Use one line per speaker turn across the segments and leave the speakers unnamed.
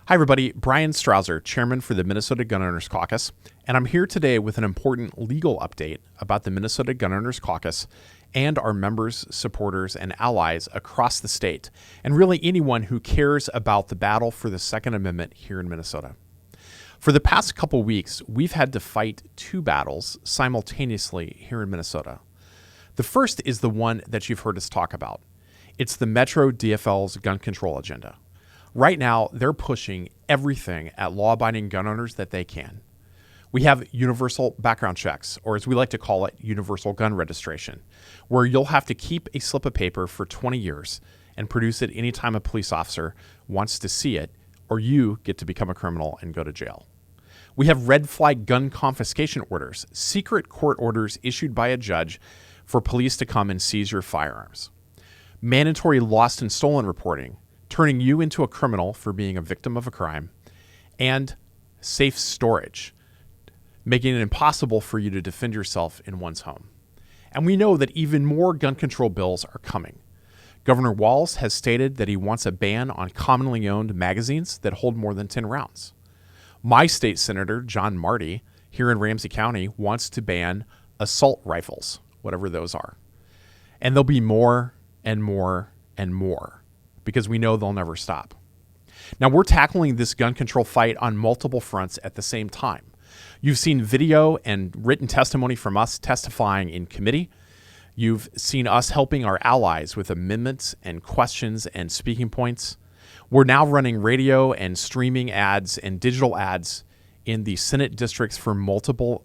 Hi, everybody. Brian Strouser, Chairman for the Minnesota Gun Owners Caucus, and I'm here today with an important legal update about the Minnesota Gun Owners Caucus and our members, supporters, and allies across the state, and really anyone who cares about the battle for the Second Amendment here in Minnesota. For the past couple weeks, we've had to fight two battles simultaneously here in Minnesota. The first is the one that you've heard us talk about. It's the Metro DFL's gun control agenda. Right now, they're pushing everything at law-abiding gun owners that they can. We have universal background checks, or as we like to call it, universal gun registration, where you'll have to keep a slip of paper for 20 years and produce it anytime a police officer wants to see it, or you get to become a criminal and go to jail. We have red flag gun confiscation orders, secret court orders issued by a judge for police to come and seize your firearms. Mandatory lost and stolen reporting, turning you into a criminal for being a victim of a crime, and safe storage, making it impossible for you to defend yourself in one's home. And we know that even more gun control bills are coming. Governor Walz has stated that he wants a ban on commonly owned magazines that hold more than 10 rounds. My state senator, John Marty, here in Ramsey County, wants to ban assault rifles, whatever those are. And there'll be more and more and more, because we know they'll never stop. Now, we're tackling this gun control fight on multiple fronts at the same time. You've seen video and written testimony from us testifying in committee. You've seen us helping our allies with amendments and questions and speaking points. We're now running radio and streaming ads and digital ads in the Senate districts for multiple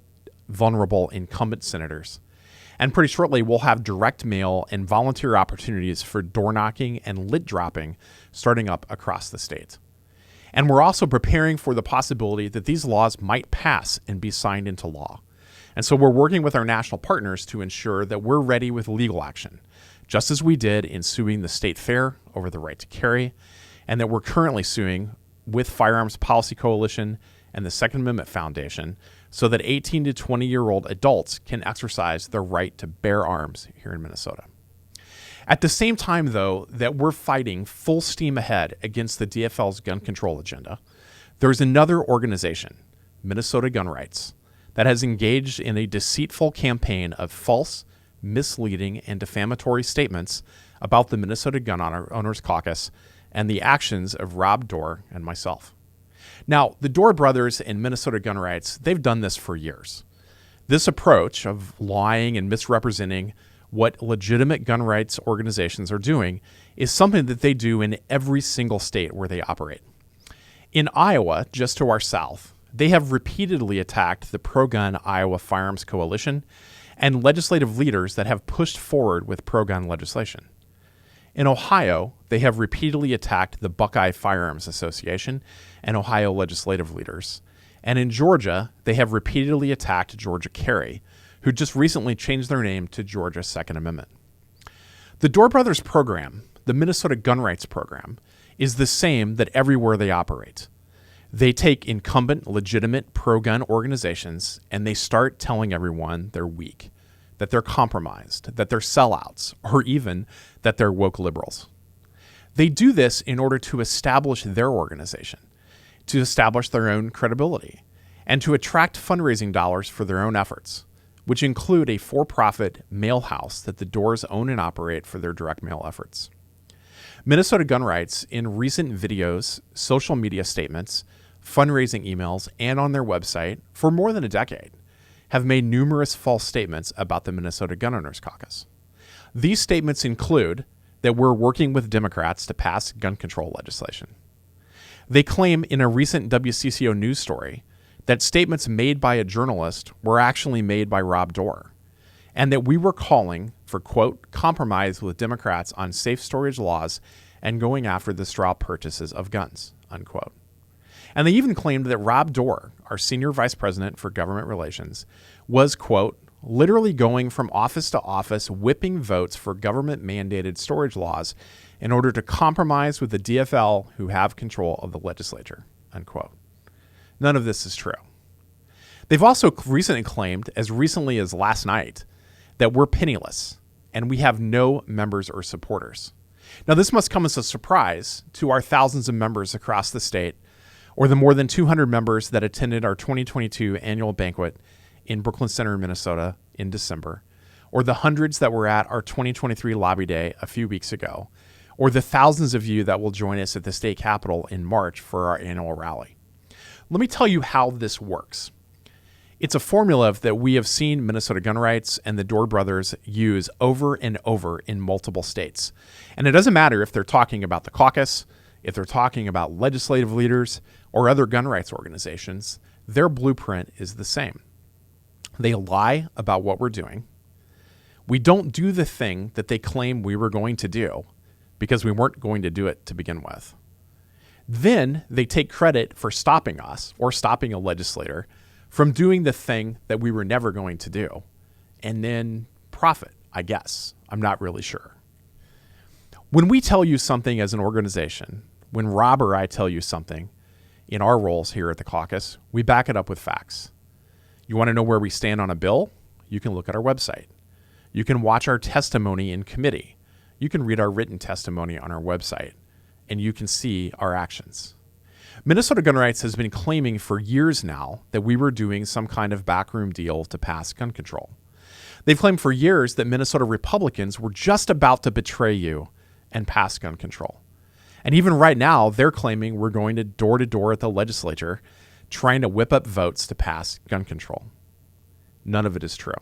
vulnerable incumbent senators. And pretty shortly, we'll have direct mail and volunteer opportunities for door knocking and lit dropping starting up across the state. And we're also preparing for the possibility that these laws might pass and be signed into law. And so we're working with our national partners to ensure that we're ready with legal action, just as we did in suing the State Fair over the right to carry, and that we're currently suing with Firearms Policy Coalition and the Second Amendment Foundation, so that 18 to 20-year-old adults can exercise their right to bear arms here in Minnesota. At the same time, though, that we're fighting full steam ahead against the DFL's gun control agenda, there's another organization, Minnesota Gun Rights, that has engaged in a deceitful campaign of false, misleading, and defamatory statements about the Minnesota Gun Owners Caucus and the actions of Rob Dorr and myself. Now, the Dorr brothers and Minnesota Gun Rights, they've done this for years. This approach of lying and misrepresenting what legitimate gun rights organizations are doing is something that they do in every single state where they operate. In Iowa, just to our south, they have repeatedly attacked the pro-gun Iowa Firearms Coalition and legislative leaders that have pushed forward with pro-gun legislation. In Ohio, they have repeatedly attacked the Buckeye Firearms Association and Ohio legislative leaders. And in Georgia, they have repeatedly attacked Georgia Carry, who just recently changed their name to Georgia Second Amendment. The Dorr Brothers program, the Minnesota Gun Rights program, is the same that everywhere they operate. They take incumbent, legitimate pro-gun organizations and they start telling everyone they're weak, that they're compromised, that they're sellouts, or even that they're woke liberals. They do this in order to establish their organization, to establish their own credibility, and to attract fundraising dollars for their own efforts, which include a for-profit mail house that the Doors own and operate for their direct mail efforts. Minnesota Gun Rights, in recent videos, social media statements, fundraising emails, and on their website for more than a decade, have made numerous false statements about the Minnesota Gun Owners Caucus. These statements include that we're working with Democrats to pass gun control legislation. They claim in a recent WCCO news story that statements made by a journalist were actually made by Rob Dorr, and that we were calling for, quote, compromise with Democrats on safe storage laws and going after the straw purchases of guns, unquote. And they even claimed that Rob Dorr, our senior vice president for government relations, was, quote, literally going from office to office whipping votes for government-mandated storage laws in order to compromise with the DFL who have control of the legislature, unquote. None of this is true. They've also recently claimed, as recently as last night, that we're penniless and we have no members or supporters. Now, this must come as a surprise to our thousands of members across the state or the more than 200 members that attended our 2022 annual banquet in Brooklyn Center, Minnesota in December, or the hundreds that were at our 2023 lobby day a few weeks ago, or the thousands of you that will join us at the state capitol in March for our annual rally. Let me tell you how this works. It's a formula that we have seen Minnesota Gun Rights and the Dorr brothers use over and over in multiple states. And it doesn't matter if they're talking about the caucus, if they're talking about legislative leaders or other gun rights organizations, their blueprint is the same. They lie about what we're doing. We don't do the thing that they claim we were going to do because we weren't going to do it to begin with. Then they take credit for stopping us or stopping a legislator from doing the thing that we were never going to do, and then profit, I guess. I'm not really sure. When we tell you something as an organization, when Rob or I tell you something in our roles here at the caucus, we back it up with facts. You want to know where we stand on a bill? You can look at our website. You can watch our testimony in committee. You can read our written testimony on our website, and you can see our actions. Minnesota Gun Rights has been claiming for years now that we were doing some kind of backroom deal to pass gun control. They've claimed for years that Minnesota Republicans were just about to betray you and pass gun control. And even right now, they're claiming we're going to door at the legislature trying to whip up votes to pass gun control. None of it is true.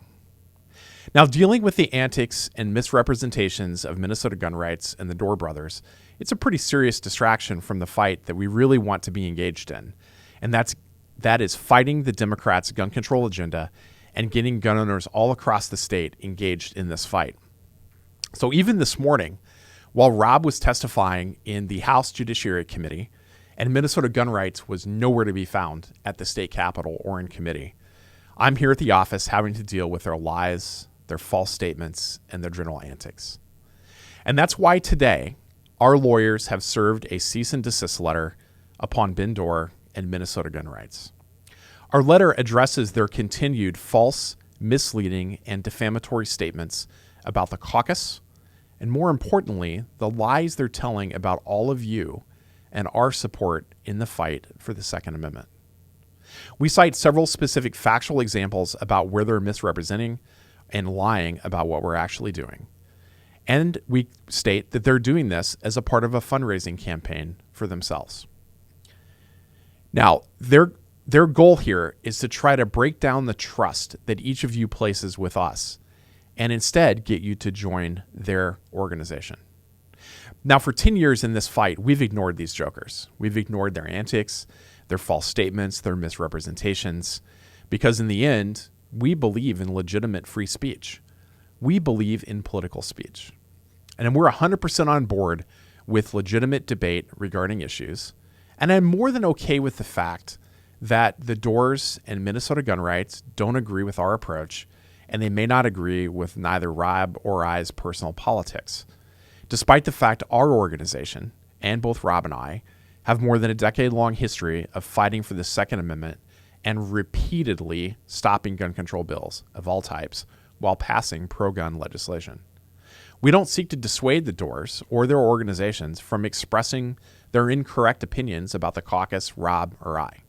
Now, dealing with the antics and misrepresentations of Minnesota Gun Rights and the Dorr brothers, it's a pretty serious distraction from the fight that we really want to be engaged in. And that is fighting the Democrats' gun control agenda and getting gun owners all across the state engaged in this fight. So even this morning, while Rob was testifying in the House Judiciary Committee and Minnesota Gun Rights was nowhere to be found at the state capitol or in committee, I'm here at the office having to deal with their lies, their false statements, and their general antics. And that's why today, our lawyers have served a cease and desist letter upon Ben Dorr and Minnesota Gun Rights. Our letter addresses their continued false, misleading, and defamatory statements about the caucus, and more importantly, the lies they're telling about all of you and our support in the fight for the Second Amendment. We cite several specific factual examples about where they're misrepresenting and lying about what we're actually doing. And we state that they're doing this as a part of a fundraising campaign for themselves. Now, their goal here is to try to break down the trust that each of you places with us and instead get you to join their organization. Now, for 10 years in this fight, we've ignored these jokers. We've ignored their antics, their false statements, their misrepresentations, because in the end, we believe in legitimate free speech. We believe in political speech. And we're 100% on board with legitimate debate regarding issues. And I'm more than okay with the fact that the Doors and Minnesota Gun Rights don't agree with our approach, and they may not agree with neither Rob or I's personal politics, despite the fact our organization, and both Rob and I, have more than a decade-long history of fighting for the Second Amendment and repeatedly stopping gun control bills of all types while passing pro-gun legislation. We don't seek to dissuade the Doors or their organizations from expressing their incorrect opinions about the caucus, Rob, or I.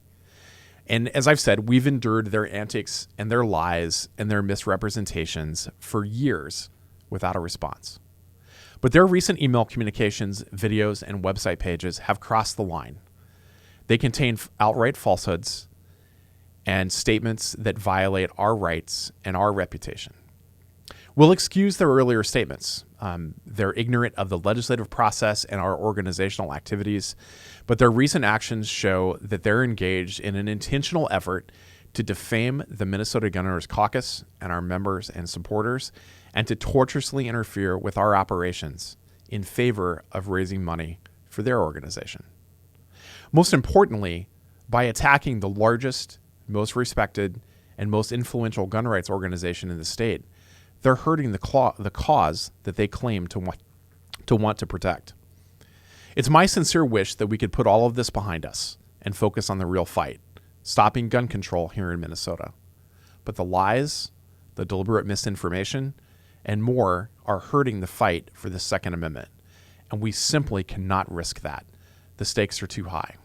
And as I've said, we've endured their antics and their lies and their misrepresentations for years without a response. But their recent email communications, videos, and website pages have crossed the line. They contain outright falsehoods and statements that violate our rights and our reputation. We'll excuse their earlier statements. They're ignorant of the legislative process and our organizational activities, but their recent actions show that they're engaged in an intentional effort to defame the Minnesota Gun Owners Caucus and our members and supporters, and to tortuously interfere with our operations in favor of raising money for their organization. Most importantly, by attacking the largest, most respected, and most influential gun rights organization in the state, they're hurting the cause that they claim to want to protect. It's my sincere wish that we could put all of this behind us and focus on the real fight, stopping gun control here in Minnesota. But the lies, the deliberate misinformation, and more are hurting the fight for the Second Amendment, and we simply cannot risk that. The stakes are too high.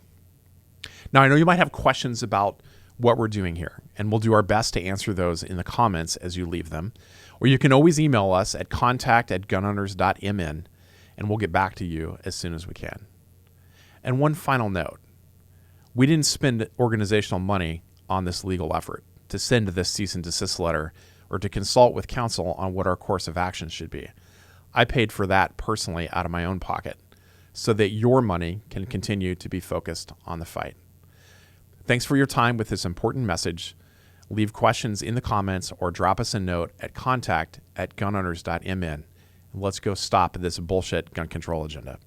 Now, I know you might have questions about what we're doing here, and we'll do our best to answer those in the comments as you leave them. Or you can always email us at contact@gunowners.mn, and we'll get back to you as soon as we can. And one final note. We didn't spend organizational money on this legal effort to send this cease and desist letter or to consult with counsel on what our course of action should be. I paid for that personally out of my own pocket so that your money can continue to be focused on the fight. Thanks for your time with this important message. Leave questions in the comments or drop us a note at contact@gunowners.mn. Let's go stop this bullshit gun control agenda.